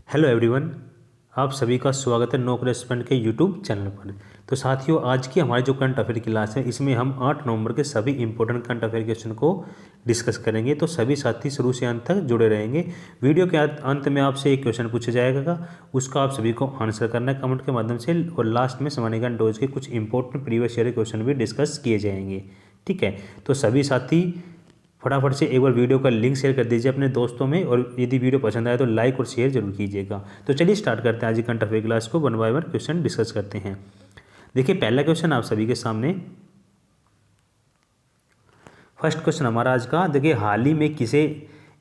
Hello everyone, आप सभी का स्वागत है नो करेस्पॉन्ड के यूट्यूब चैनल पर। तो साथियों, आज की हमारी जो करंट अफेयर की क्लास है इसमें हम 8 नवंबर के सभी इंपॉर्टेंट करंट अफेयर क्वेश्चन को डिस्कस करेंगे। तो सभी साथी शुरू से अंत तक जुड़े रहेंगे। वीडियो के अंत में आपसे एक क्वेश्चन पूछा जाएगा, उसका आप सभी को आंसर करना है कमेंट के माध्यम से, और लास्ट में समानीकरण डोज के कुछ इंपॉर्टेंट प्रीवियस ईयर क्वेश्चन भी डिस्कस किए जाएंगे। ठीक है, तो सभी साथी फटाफट से एक बार वीडियो का लिंक शेयर कर दीजिए अपने दोस्तों में, और यदि वीडियो पसंद आए तो लाइक और शेयर जरूर कीजिएगा। तो चलिए स्टार्ट करते हैं आज की करंट अफेयर क्लास को, one by one question discuss करते हैं। देखिए, पहला क्वेश्चन आप सभी के सामने, फर्स्ट क्वेश्चन हमारा आज का। देखिए, हाल ही में किसे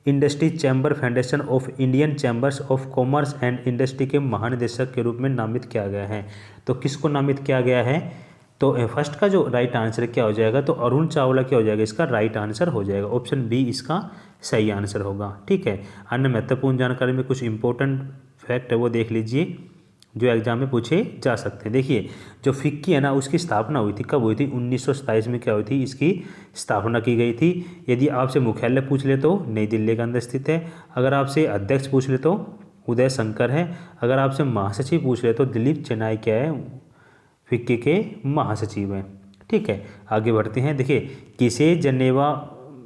industry chamber federation of Indian chambers of commerce and industry के महानिदेशक के रूप में नामित किया गया है? तो किसको नामित किया गया है? तो फर्स्ट का जो राइट आंसर क्या हो जाएगा? तो अरुण चावला क्या हो जाएगा? इसका राइट आंसर हो जाएगा, ऑप्शन बी इसका सही आंसर होगा। ठीक है, अन्य महत्वपूर्ण जानकारी में कुछ इंपॉर्टेंट फैक्ट है वो देख लीजिए जो एग्जाम में पूछे जा सकते हैं। देखिए, जो फिक्की है ना, उसकी स्थापना हुई थी, कब हुई थी? 1927 में क्या हुई थी? इसकी स्थापना की गई थी। यदि आपसे मुख्यालय पूछ ले तो नई दिल्ली के अंदर स्थित है। अगर आपसे अध्यक्ष पूछ ले तो उदय शंकर है। अगर आपसे महासचिव पूछ ले तो दिलीप चेन्नई क्या है, फिक्की के महासचिव हैं। ठीक है, आगे बढ़ते हैं। देखिए, किसे जनेवा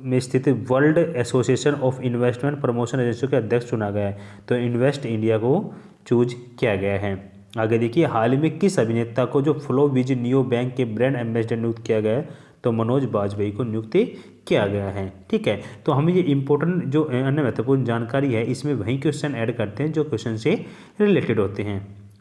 में स्थित world association of investment promotion agency के अध्यक्ष चुना गया है? तो इन्वेस्ट इंडिया को चूज किया गया है। आगे देखिए, हाल ही में किस अभिनेता को जो फ्लो विज नियो बैंक के ब्रांड एम्बेसडर नियुक्त किया गया है? तो मनोज बाजपेयी को नियुक्त किया गया है। ठीक है, तो हम ये इंपॉर्टेंट जो अन्य महत्वपूर्ण जानकारी है इसमें वही क्वेश्चन ऐड करते हैं जो क्वेश्चन से रिलेटेड होते हैं।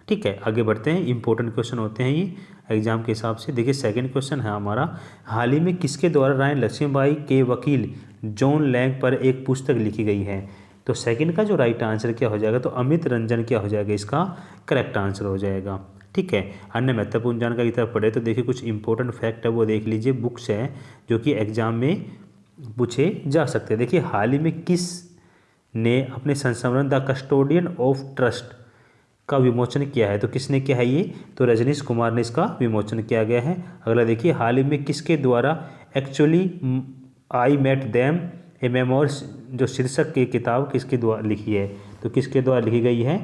ठीक है, आगे बढ़ते हैं। इंपॉर्टेंट क्वेश्चन होते हैं ये एग्जाम के हिसाब से। देखिए, सेकंड क्वेश्चन है हमारा, हाल ही में किसके द्वारा रानी लक्ष्मीबाई के वकील जॉन लैंग पर एक पुस्तक लिखी गई है? तो सेकंड का जो राइट आंसर क्या हो जाएगा? तो अमित रंजन क्या हो जाएगा? इसका करेक्ट आंसर हो जाएगा। ठीक है, अन्य महत्वपूर्ण जानकारी की तरफ पढ़े तो देखिए, कुछ इंपॉर्टेंट फैक्ट है वो देख लीजिए, बुक्स हैं जो कि एग्जाम में पूछे जा सकते हैं। देखिए, हाल ही में किस ने अपने संस्मरण द कस्टोडियन ऑफ ट्रस्ट का विमोचन किया है? तो किसने किया है ये? तो रजनीश कुमार ने इसका विमोचन किया गया है। अगला देखिए, हाल ही में किसके द्वारा actually I met them a memoirs जो शीर्षक की किताब किसके द्वारा लिखी है? तो किसके द्वारा लिखी गई है?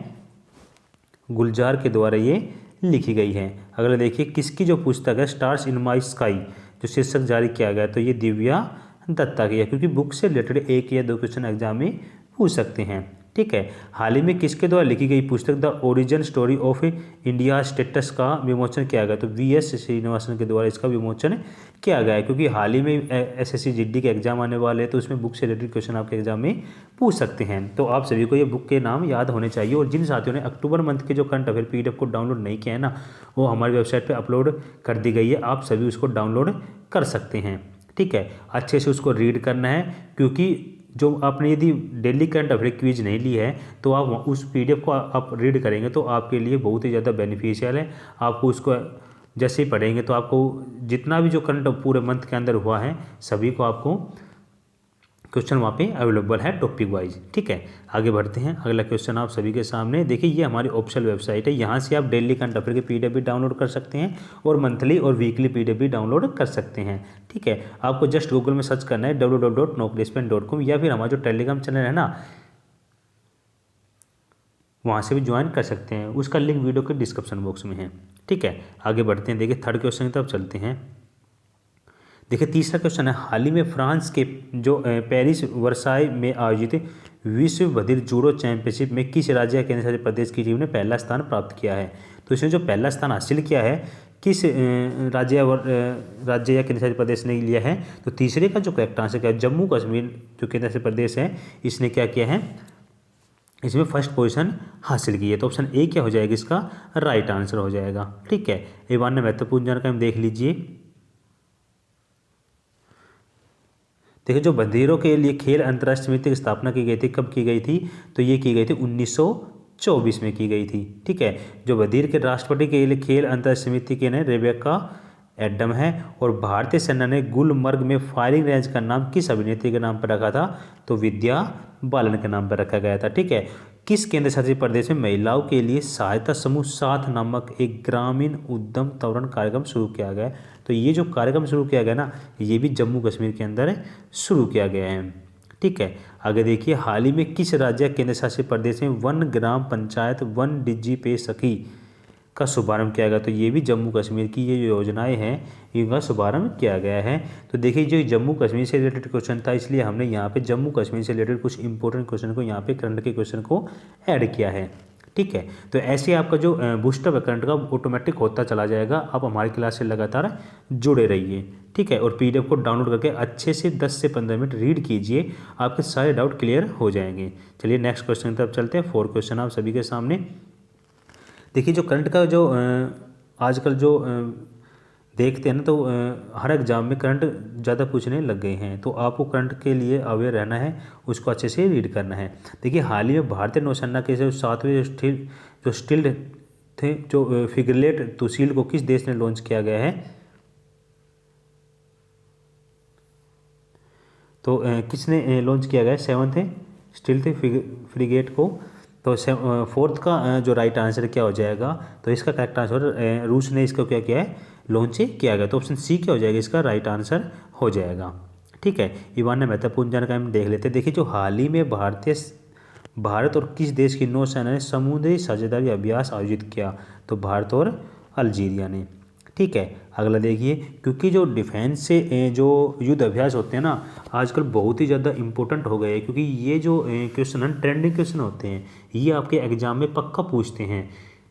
गुलजार के द्वारा ये लिखी गई है। अगला देखिए, किसकी जो पुस्तक है स्टार्स इन माई स्काई जो शीर्षक जारी किया गया? तो ये दिव्या दत्ता की है, क्योंकि बुक से रिलेटेड एक या दो क्वेश्चन एग्जाम में पूछ सकते हैं। ठीक है, हाल ही में किसके द्वारा लिखी गई पुस्तक the origin story of India status का विमोचन किया गया? तो वी.एस. श्रीनिवासन के द्वारा इसका विमोचन किया गया है, क्योंकि हाल ही में एसएससी जीडी के एग्जाम आने वाले हैं तो उसमें बुक से रिलेटेड क्वेश्चन आपके एग्जाम में पूछ सकते हैं। तो आप सभी को ये बुक के नाम याद होने चाहिए। और जिन साथियों ने अक्टूबर मंथ के जो करंट अफेयर पीडीएफ को डाउनलोड नहीं किया है ना, वो हमारी वेबसाइट पर अपलोड कर दी गई है, आप सभी उसको डाउनलोड कर सकते हैं। ठीक है, अच्छे से उसको रीड करना है, क्योंकि जो आपने यदि डेली करंट अफेयर क्विज नहीं ली है तो आप उस पीडीएफ को आप रीड करेंगे तो आपके लिए बहुत ही ज़्यादा बेनिफिशियल है। आपको उसको जैसे ही पढ़ेंगे तो आपको जितना भी जो करंट पूरे मंथ के अंदर हुआ है सभी को आपको क्वेश्चन वहाँ पे अवेलेबल है टॉपिक वाइज। ठीक है, आगे बढ़ते हैं। अगला क्वेश्चन आप सभी के सामने, देखिए ये हमारी ऑफिशियल वेबसाइट है, यहाँ से आप डेली करंट अफेयर के पीडीएफ भी डाउनलोड कर सकते हैं और मंथली और वीकली पीडीएफ भी डाउनलोड कर सकते हैं। ठीक है, आपको जस्ट गूगल में सर्च करना है www.nocrispen.com, या फिर हमारा जो टेलीग्राम चैनल है ना वहाँ से भी ज्वाइन कर सकते हैं, उसका लिंक वीडियो के डिस्क्रिप्शन बॉक्स में है। ठीक है, आगे बढ़ते हैं। देखिए, थर्ड क्वेश्चन की तरफ चलते हैं। देखिए, तीसरा क्वेश्चन है, हाल ही में फ्रांस के जो पेरिस वर्साई में आयोजित विश्व बधिर जूडो चैंपियनशिप में किस राज्य या केंद्र शासित प्रदेश की टीम ने पहला स्थान प्राप्त किया है? तो इसने जो पहला स्थान हासिल किया है किस राज्य या केंद्र शासित प्रदेश ने लिया है? तो तीसरे का जो करेक्ट आंसर क्या है? जम्मू कश्मीर जो केंद्र शासित प्रदेश है इसने क्या किया है? इसमें फर्स्ट पोजीशन हासिल की है। तो ऑप्शन ए क्या हो जाएगा? इसका राइट आंसर हो जाएगा। ठीक है, एक बार महत्वपूर्ण जानकारी हम देख लीजिए। देखिए, जो बधिरों के लिए खेल अंतर्राष्ट्रीय समिति की स्थापना की गई थी, कब की गई थी? तो ये की गई थी 1924 में की गई थी। ठीक है, जो बधिर के राष्ट्रपति के लिए खेल अंतर्राष्ट्रीय समिति के ने रेबेका एडम है। और भारतीय सेना ने गुलमर्ग में फायरिंग रेंज का नाम किस अभिनेत्री के नाम पर रखा था? तो विद्या बालन के नाम पर रखा गया था। ठीक है, किस केंद्र शासित प्रदेश में महिलाओं के लिए सहायता समूह 7 नामक एक ग्रामीण उद्यम त्वरण कार्यक्रम शुरू किया गया? तो ये जो कार्यक्रम शुरू किया गया ना, ये भी जम्मू कश्मीर के अंदर शुरू किया गया है। ठीक है। आगे देखिए, हाल ही में किस राज्य या केंद्र शासित प्रदेश में वन ग्राम पंचायत वन डिजी पे सखी का शुभारंभ किया गया? तो ये भी जम्मू कश्मीर की ये जो योजनाएं हैं इनका शुभारंभ किया गया है। तो देखिए, जो जम्मू कश्मीर से रिलेटेड क्वेश्चन था, इसलिए हमने यहाँ पे जम्मू कश्मीर से रिलेटेड कुछ इंपॉर्टेंट क्वेश्चन को यहाँ पे करंट के क्वेश्चन को ऐड किया है। ठीक है, तो ऐसे आपका जो बूस्टअप है करंट का ऑटोमेटिक होता चला जाएगा। आप हमारी क्लास से लगातार जुड़े रहिए। ठीक है, और पीडीएफ को डाउनलोड करके अच्छे से 10 से 15 मिनट रीड कीजिए, आपके सारे डाउट क्लियर हो जाएंगे। चलिए नेक्स्ट क्वेश्चन की तरफ चलते हैं। 4 क्वेश्चन आप सभी के सामने। देखिए, जो करंट का जो आजकल जो देखते हैं ना, तो हर एग्जाम में करंट ज़्यादा पूछने लग गए हैं, तो आपको करंट के लिए अवेयर रहना है, उसको अच्छे से रीड करना है। देखिए, हाल ही में भारतीय नौसेना के जो 7वें स्टील्ड थे जो फ्रिगेट तुशील को किस देश ने लॉन्च किया गया है? तो किसने लॉन्च किया गया है 7वें स्टील्थ फ्रिगेट को? तो 4th का जो राइट आंसर क्या हो जाएगा? तो इसका करेक्ट आंसर रूस ने इसको क्या किया है? लॉन्च किया गया। तो ऑप्शन सी क्या हो जाएगा? इसका राइट आंसर हो जाएगा। ठीक है, इवान ने महत्वपूर्ण जानकारी हम देख लेते हैं। देखिए, जो हाल ही में भारत और किस देश की नौसेना ने समुद्री साझेदारी अभ्यास आयोजित किया? तो भारत और अल्जीरिया ने। ठीक है, अगला देखिए, क्योंकि जो डिफेंस से जो युद्ध अभ्यास होते हैं ना, आजकल बहुत ही ज़्यादा इंपॉर्टेंट हो गए हैं, क्योंकि ये जो क्वेश्चन है ट्रेंडिंग क्वेश्चन होते हैं, ये आपके एग्जाम में पक्का पूछते हैं।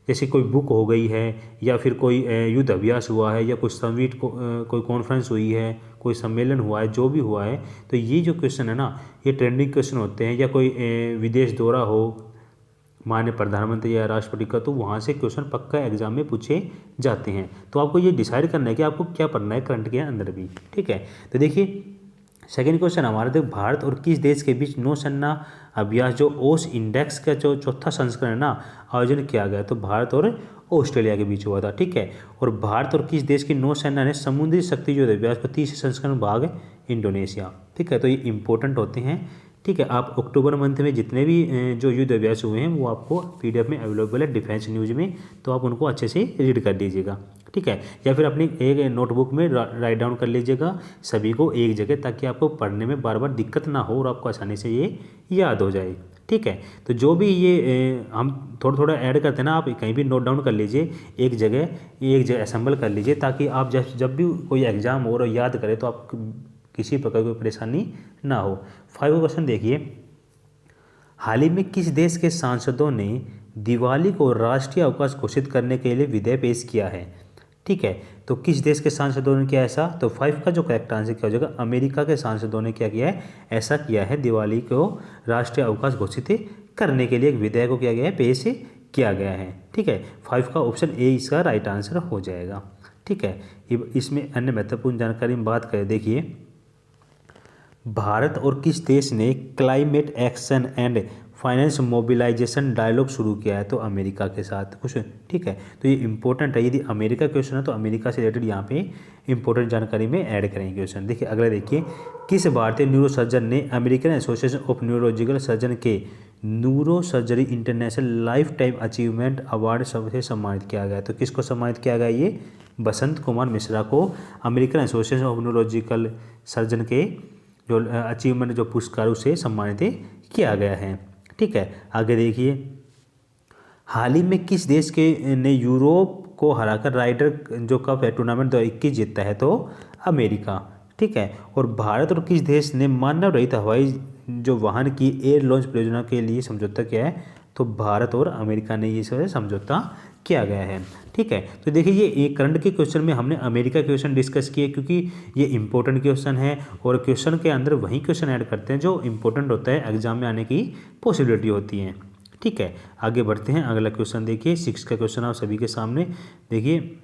जैसे कोई बुक हो गई है, या फिर कोई युद्ध अभ्यास हुआ है, या कोई समिट कोई कॉन्फ्रेंस हुई है, कोई सम्मेलन हुआ है, जो भी हुआ है, तो ये जो क्वेश्चन है ना, ये ट्रेंडिंग क्वेश्चन होते हैं। या कोई विदेश दौरा हो माननीय प्रधानमंत्री या राष्ट्रपति का, तो वहाँ से क्वेश्चन पक्का एग्जाम में पूछे जाते हैं। तो आपको ये डिसाइड करना है कि आपको क्या पढ़ना है करंट के अंदर भी। ठीक है, तो देखिए सेकेंड क्वेश्चन हमारा, देखो भारत और किस देश के बीच नौसेना अभ्यास जो ओस इंडेक्स का जो 4था संस्करण है ना, आयोजन किया गया? तो भारत और ऑस्ट्रेलिया के बीच हुआ था। ठीक है, और भारत और किस देश की नौसेना ने समुद्री शक्ति युद्ध अभ्यास का 30 संस्करण भाग? इंडोनेशिया। ठीक है, तो ये इंपॉर्टेंट होते हैं। ठीक है, आप अक्टूबर मंथ में जितने भी जो युद्ध अभ्यास हुए हैं वो आपको पीडीएफ में अवेलेबल है डिफेंस न्यूज में, तो आप उनको अच्छे से रीड कर लीजिएगा। ठीक है, या फिर अपनी एक नोटबुक में राइट डाउन कर लीजिएगा सभी को एक जगह, ताकि आपको पढ़ने में बार बार दिक्कत ना हो और आपको आसानी से ये याद हो जाए। ठीक है, तो जो भी ये हम थोड़ा थोड़ा ऐड करते हैं ना, आप कहीं भी नोट डाउन कर लीजिए, एक जगह असेंबल कर लीजिए, ताकि आप जब भी कोई एग्जाम हो और याद करें तो आप किसी प्रकार की परेशानी ना हो। 5वां क्वेश्चन देखिए, हाल ही में किस देश के सांसदों ने दिवाली को राष्ट्रीय अवकाश घोषित करने के लिए विधेयक पेश किया है? ठीक है, तो किस देश के सांसदों ने किया ऐसा? तो 5 का जो करेक्ट आंसर क्या हो जाएगा? अमेरिका के सांसदों ने क्या किया है? ऐसा किया है, दिवाली को राष्ट्रीय अवकाश घोषित करने के लिए एक विधेयक को किया गया है, पेश किया गया है। ठीक है, 5 का ऑप्शन ए इसका राइट आंसर हो जाएगा। ठीक है, इसमें अन्य महत्वपूर्ण जानकारी में बात करें, देखिए भारत और किस देश ने climate action and finance mobilisation dialogue शुरू किया है? तो अमेरिका के साथ कुछ। ठीक है, तो ये इंपॉर्टेंट है, यदि अमेरिका क्वेश्चन है तो अमेरिका से रिलेटेड यहाँ पे इंपॉर्टेंट जानकारी में ऐड करेंगे क्वेश्चन। देखिए अगला देखिए, किस भारतीय न्यूरो सर्जन ने American Association of Neurological Surgeon के neuro surgery international lifetime achievement award से सम्मानित किया गया? तो किसको सम्मानित किया गया? ये बसंत कुमार मिश्रा को American Association of Neurological Surgeon के जो अचीवमेंट जो पुरस्कार उसे सम्मानित किया गया है। ठीक है, आगे देखिए, हाल ही में किस देश के ने यूरोप को हराकर राइडर जो कप है टूर्नामेंट 2021 जीता है? तो अमेरिका। ठीक है, और भारत और किस देश ने मानव रहित हवाई जो वाहन की एयर लॉन्च परियोजना के लिए समझौता किया है? तो भारत और अमेरिका ने ये समझौता किया गया है। ठीक है, तो देखिए ये करंट के क्वेश्चन में हमने अमेरिका क्वेश्चन डिस्कस किए, क्योंकि ये इंपॉर्टेंट क्वेश्चन है, और क्वेश्चन के अंदर वही क्वेश्चन ऐड करते हैं जो इंपॉर्टेंट होता है, एग्जाम में आने की पॉसिबिलिटी होती है। ठीक है, आगे बढ़ते हैं। अगला क्वेश्चन देखिए, 6 का क्वेश्चन आप सभी के सामने। देखिए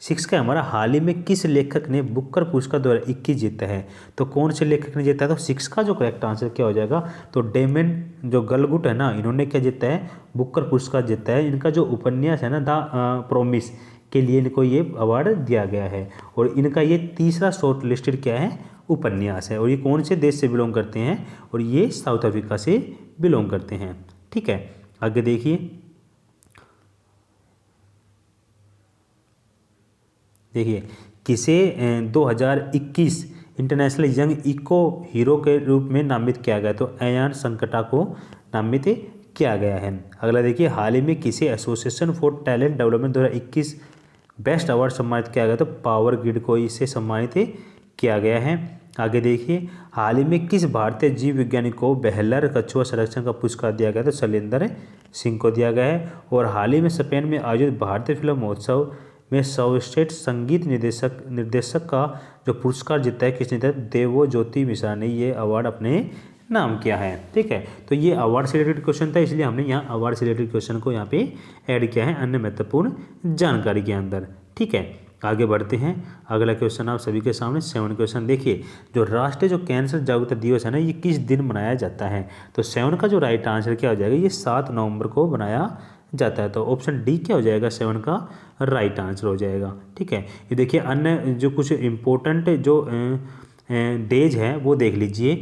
6 का हमारा, हाल ही में किस लेखक ने बुकर पुरस्कार 2021 जीता है? तो कौन से लेखक ने जीता है? तो 6 का जो करेक्ट आंसर क्या हो जाएगा? तो डेमन जो गलगुट है ना, इन्होंने क्या जीता है? बुकर पुरस्कार जीता है। इनका जो उपन्यास है ना, द प्रोमिस के लिए इनको ये अवार्ड दिया गया है, और इनका ये तीसरा शॉर्ट लिस्टेड क्या है? उपन्यास है। और ये कौन से देश से बिलोंग करते हैं? और ये साउथ अफ्रीका से बिलोंग करते हैं। ठीक है, आगे देखिए, किसे 2021 इंटरनेशनल यंग इको हीरो के रूप में नामित किया गया? तो अयान संकटा को नामित किया गया है। अगला देखिए, हाल ही में किसे association for talent development 2021 best award सम्मानित किया गया? तो पावर ग्रिड को इसे सम्मानित किया गया है। आगे देखिए, हाल ही में किस भारतीय जीव वैज्ञानिक को बेहलर कछुआ संरक्षण का पुरस्कार दिया गया? तो शैलेंद्र सिंह को दिया गया है। और हाल ही में स्पेन में आयोजित भारतीय फिल्म महोत्सव में सर्वश्रेष्ठ संगीत निर्देशक का जो पुरस्कार जीता है किसने दिया? देवज्योति मिश्रा ने ये अवार्ड अपने नाम किया है। ठीक है, तो ये अवार्ड से रिलेटेड क्वेश्चन था, इसलिए हमने यहाँ अवार्ड से रिलेटेड क्वेश्चन को यहाँ पे ऐड किया है अन्य महत्वपूर्ण जानकारी के अंदर। ठीक है, आगे बढ़ते हैं। अगला क्वेश्चन आप सभी के सामने 7 क्वेश्चन देखिए, जो राष्ट्रीय जो कैंसर जागरूकता दिवस है ना, ये किस दिन मनाया जाता है? तो 7 का जो राइट आंसर क्या हो जाएगा? ये 7 नवंबर को बनाया जाता है। तो ऑप्शन डी क्या हो जाएगा? 7 का राइट आंसर हो जाएगा। ठीक है, ये देखिए अन्य जो कुछ इम्पोर्टेंट जो डेज हैं वो देख लीजिए।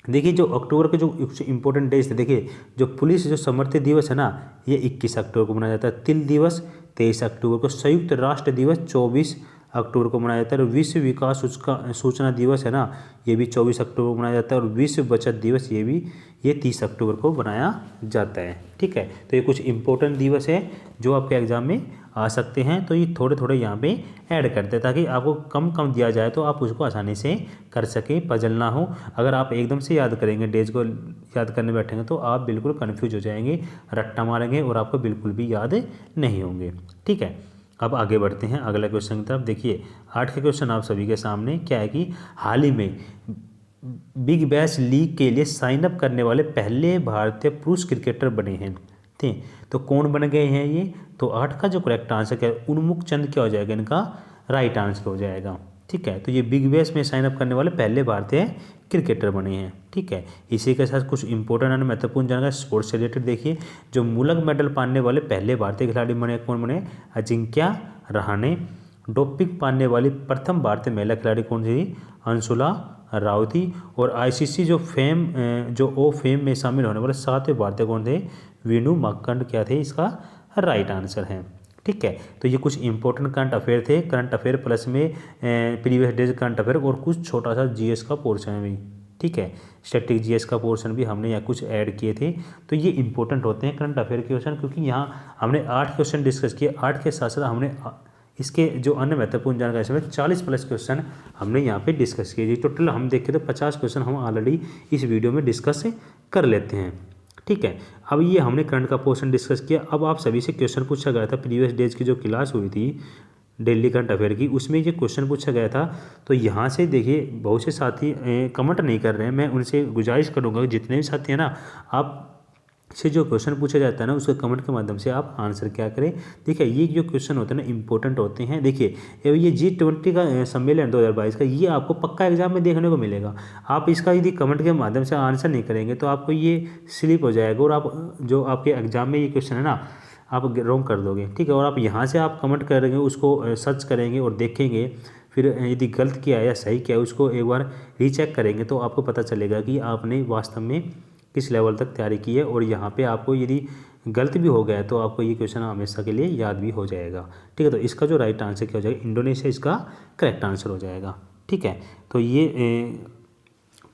देखिए जो अक्टूबर के जो इम्पोर्टेंट डेज थे, देखिए जो पुलिस जो समर्थित दिवस है ना, ये 21 अक्टूबर को मनाया जाता है। तिल दिवस 23 अक्टूबर को, संयुक्त राष्ट्र दिवस 24 अक्टूबर को मनाया जाता है। और विश्व विकास सूचना दिवस है ना, ये भी 24 अक्टूबर को मनाया जाता है। और विश्व बचत दिवस ये 30 अक्टूबर को मनाया जाता है। ठीक है, तो ये कुछ इंपॉर्टेंट दिवस है जो आपके एग्जाम में आ सकते हैं, तो ये थोड़े थोड़े यहाँ पे ऐड करते हैं ताकि आपको कम कम दिया जाए तो आप उसको आसानी से कर सकें, पजल ना हो। अगर आप एकदम से याद करेंगे, डेज को याद करने बैठेंगे तो आप बिल्कुल कन्फ्यूज हो जाएंगे, रट्टा मारेंगे और आपको बिल्कुल भी याद नहीं होंगे। ठीक है, अब आगे बढ़ते हैं अगला क्वेश्चन की तरफ। देखिए 8 के क्वेश्चन आप सभी के सामने क्या है कि हाल ही में बिग बैश लीग के लिए साइन अप करने वाले पहले भारतीय पुरुष क्रिकेटर बने हैं। ठीक, तो कौन बन गए हैं ये? तो 8 का जो करेक्ट आंसर क्या है? उन्मुख चंद क्या हो जाएगा? इनका राइट आंसर हो जाएगा। ठीक है, तो ये बिग बैश में साइन अप करने वाले पहले भारतीय क्रिकेटर बने हैं। ठीक है, इसी के साथ कुछ इंपॉर्टेंट और महत्वपूर्ण जानकारी स्पोर्ट्स से रिलेटेड देखिए। जो मूलक मेडल पाने वाले पहले भारतीय खिलाड़ी बने, कौन बने? अजिंक्या रहाणे। डोपिंग पाने वाली प्रथम भारतीय महिला खिलाड़ी कौन थी? अंशुला राउती। और आईसीसी जो फेम में शामिल होने वाले 7वें भारतीय कौन थे? वीनू मार्कंड क्या थे? इसका राइट आंसर है। ठीक है, तो ये कुछ इंपॉर्टेंट करंट अफेयर थे, करंट अफेयर प्लस में प्रीवियस डेज करंट अफेयर और कुछ छोटा सा जीएस का पोर्शन भी। ठीक है, स्टैटिक जीएस का पोर्शन भी हमने यहाँ कुछ ऐड किए थे। तो ये इंपॉर्टेंट होते हैं करंट अफेयर के क्वेश्चन, क्योंकि यहाँ हमने 8 क्वेश्चन डिस्कस किए। 8 के साथ साथ हमने इसके जो अन्य महत्वपूर्ण जानकारी में 40 प्लस क्वेश्चन हमने यहाँ पे डिस्कस किए। टोटल हम देखें तो 50 क्वेश्चन हम ऑलरेडी इस वीडियो में डिस्कस कर लेते हैं। ठीक है, अब ये हमने करंट का पोर्शन डिस्कस किया। अब आप सभी से क्वेश्चन पूछा गया था, प्रीवियस डेज की जो क्लास हुई थी डेली करंट अफेयर की, उसमें ये क्वेश्चन पूछा गया था। तो यहाँ से देखिए बहुत से साथी कमेंट नहीं कर रहे हैं, मैं उनसे गुजारिश करूँगा कि जितने भी साथी हैं ना, आप से जो क्वेश्चन पूछा जाता है ना, उसके कमेंट के माध्यम से आप आंसर क्या करें। देखिए ये जो क्वेश्चन होते हैं ना, इंपॉर्टेंट होते हैं। देखिए ये G20 का सम्मेलन 2022 का, ये आपको पक्का एग्जाम में देखने को मिलेगा। आप इसका यदि कमेंट के माध्यम से आंसर नहीं करेंगे तो आपको ये स्लिप हो जाएगा और आप जो आपके एग्जाम में ये क्वेश्चन है ना, आप रॉन्ग कर दोगे। ठीक है, और आप यहाँ से आप कमेंट करेंगे, उसको सर्च करेंगे और देखेंगे, फिर यदि गलत किया या सही किया उसको एक बार रीचेक करेंगे तो आपको पता चलेगा कि आपने वास्तव में किस लेवल तक तैयारी की है। और यहाँ पे आपको यदि गलत भी हो गया तो आपको ये क्वेश्चन हमेशा के लिए याद भी हो जाएगा। ठीक है, तो इसका जो राइट आंसर क्या हो जाएगा? इंडोनेशिया इसका करेक्ट आंसर हो जाएगा। ठीक है, तो ये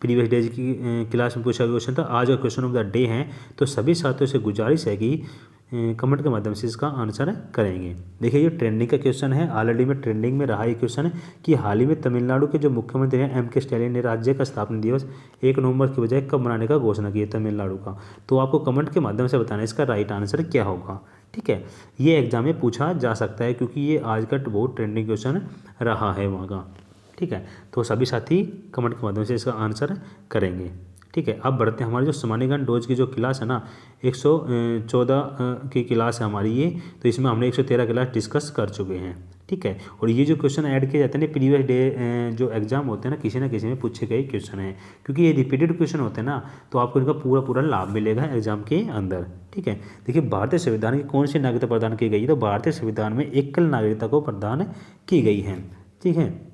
प्रीवियस डेज की क्लास में पूछा गया क्वेश्चन था। आज का क्वेश्चन ऑफ द डे है, तो सभी साथियों से गुजारिश है कि कमेंट के माध्यम से इसका आंसर करेंगे। देखिए ये ट्रेंडिंग का क्वेश्चन है, ऑलरेडी में ट्रेंडिंग में रहा ये क्वेश्चन कि हाल ही में तमिलनाडु के जो मुख्यमंत्री हैं MK स्टैलिन ने राज्य का स्थापना दिवस 1 नवंबर की बजाय कब मनाने का घोषणा की है तमिलनाडु का। तो आपको कमेंट के माध्यम से बताना है इसका राइट आंसर क्या होगा। ठीक है, ये एग्जाम में पूछा जा सकता है क्योंकि ये आज का बहुत ट्रेंडिंग क्वेश्चन रहा है वहाँ का। ठीक है, तो सभी साथी कमेंट के माध्यम से इसका आंसर करेंगे। ठीक है, अब बढ़ते हैं हमारे जो समानीकरण डोज की जो क्लास है ना, 114 की क्लास है हमारी ये, तो इसमें हमने 113 क्लास डिस्कस कर चुके हैं। ठीक है, और ये जो क्वेश्चन ऐड किए जाते हैं ना प्रीवियस डे जो एग्जाम होते हैं ना, किसी न किसी में पूछे गए क्वेश्चन हैं, क्योंकि ये रिपीटेड क्वेश्चन होते हैं ना, तो आपको इनका पूरा लाभ मिलेगा एग्जाम के अंदर। ठीक है, देखिए भारतीय संविधान की कौन सी नागरिकता प्रदान की गई है? तो भारतीय संविधान में एकल नागरिकता को प्रदान की गई है। ठीक है,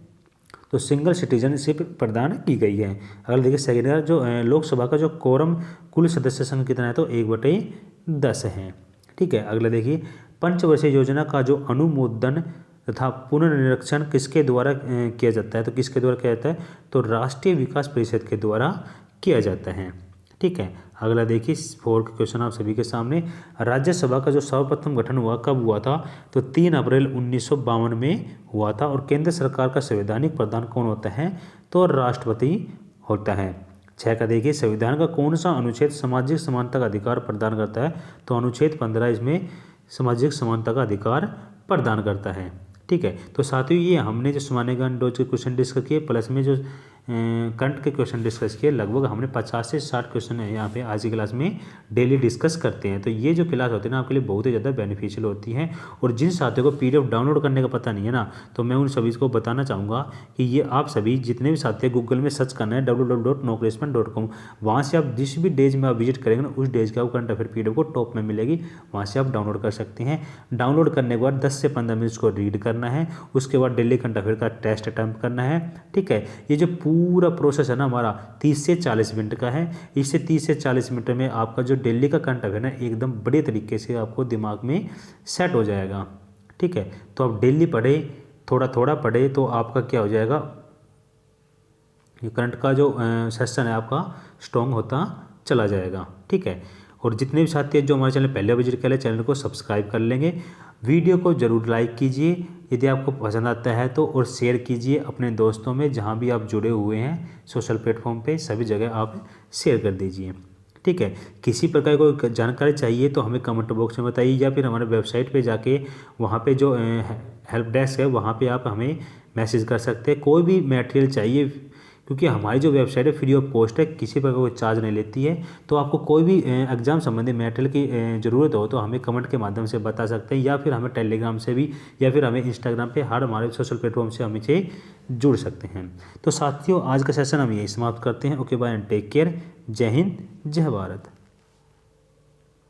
तो सिंगल सिटीजनशिप प्रदान की गई है। अगर देखिए सेकेंड जो लोकसभा का जो कोरम कुल सदस्य संख्या कितना है? तो 1/10 है। ठीक है, अगला देखिए पंचवर्षीय योजना का जो अनुमोदन तथा पुनर्निरीक्षण किसके द्वारा किया जाता है, तो किसके द्वारा किया जाता है, तो राष्ट्रीय विकास परिषद के द्वारा किया जाता है। ठीक है, अगला देखिए 4 का क्वेश्चन आप सभी के सामने। राज्यसभा का जो सर्वप्रथम गठन हुआ कब हुआ था, तो 3 अप्रैल 1952 में हुआ था। और केंद्र सरकार का संवैधानिक प्रधान कौन होता है, तो राष्ट्रपति होता है। 6 का देखिए, संविधान का कौन सा अनुच्छेद सामाजिक समानता का अधिकार प्रदान करता है, तो अनुच्छेद 15 इसमें सामाजिक समानता का अधिकार प्रदान करता है। ठीक है, तो साथियों ये हमने जो समान्य डोज के क्वेश्चन डिस्कस किए, प्लस में जो करंट के क्वेश्चन डिस्कस किए, लगभग हमने 50 से 60 क्वेश्चन है यहाँ पे आज की क्लास में डेली डिस्कस करते हैं। तो ये जो क्लास होती है ना आपके लिए बहुत ही ज़्यादा बेनिफिशियल होती है। और जिन साथियों को PDF डाउनलोड करने का पता नहीं है ना, तो मैं उन सभी को बताना चाहूँगा कि ये आप सभी जितने भी साथी गूगल में सर्च करना है www.noclassman.com, वहाँ से आप जिस भी डेज में आप विजिट करेंगे ना, उस डेज का करंट अफेयर PDF को टॉप में मिलेगी, वहाँ से आप डाउनलोड कर सकते हैं। डाउनलोड करने के बाद 10 से 15 मिनट को रीड करना है, उसके बाद डेली करंट अफेयर का टेस्ट अटैम्प्ट करना है। ठीक है, ये जो पूरा प्रोसेस है ना हमारा 30 से 40 मिनट का है। इससे 30 से 40 मिनट में आपका जो डेली का करंट अफेयर है एकदम बढ़िया तरीके से आपको दिमाग में सेट हो जाएगा। ठीक है, तो आप डेली पढ़े, थोड़ा थोड़ा पढ़े, तो आपका क्या हो जाएगा, ये करंट का जो सेशन है आपका स्ट्रॉन्ग होता चला जाएगा। ठीक है, और जितने भी साथी जो हमारे चैनल पहले विजिट कर ले, चैनल को सब्सक्राइब कर लेंगे। वीडियो को ज़रूर लाइक कीजिए यदि आपको पसंद आता है तो, और शेयर कीजिए अपने दोस्तों में, जहां भी आप जुड़े हुए हैं सोशल प्लेटफॉर्म पे, सभी जगह आप शेयर कर दीजिए। ठीक है, किसी प्रकार कोई जानकारी चाहिए तो हमें कमेंट बॉक्स में बताइए, या फिर हमारे वेबसाइट पे जाके वहाँ पे जो हेल्प डेस्क है वहाँ पे आप हमें मैसेज कर सकते हैं। कोई भी मटेरियल चाहिए, क्योंकि हमारी जो वेबसाइट है फ्री ऑफ कॉस्ट है, किसी प्रकार कोई चार्ज नहीं लेती है। तो आपको कोई भी एग्जाम संबंधी मटेरियल की ज़रूरत हो तो हमें कमेंट के माध्यम से बता सकते हैं, या फिर हमें टेलीग्राम से भी, या फिर हमें इंस्टाग्राम पे, हर हमारे सोशल प्लेटफॉर्म से हमें से जुड़ सकते हैं। तो साथियों आज का सेशन हम यही समाप्त करते हैं। Okay bye and take care. जय हिंद, जय भारत।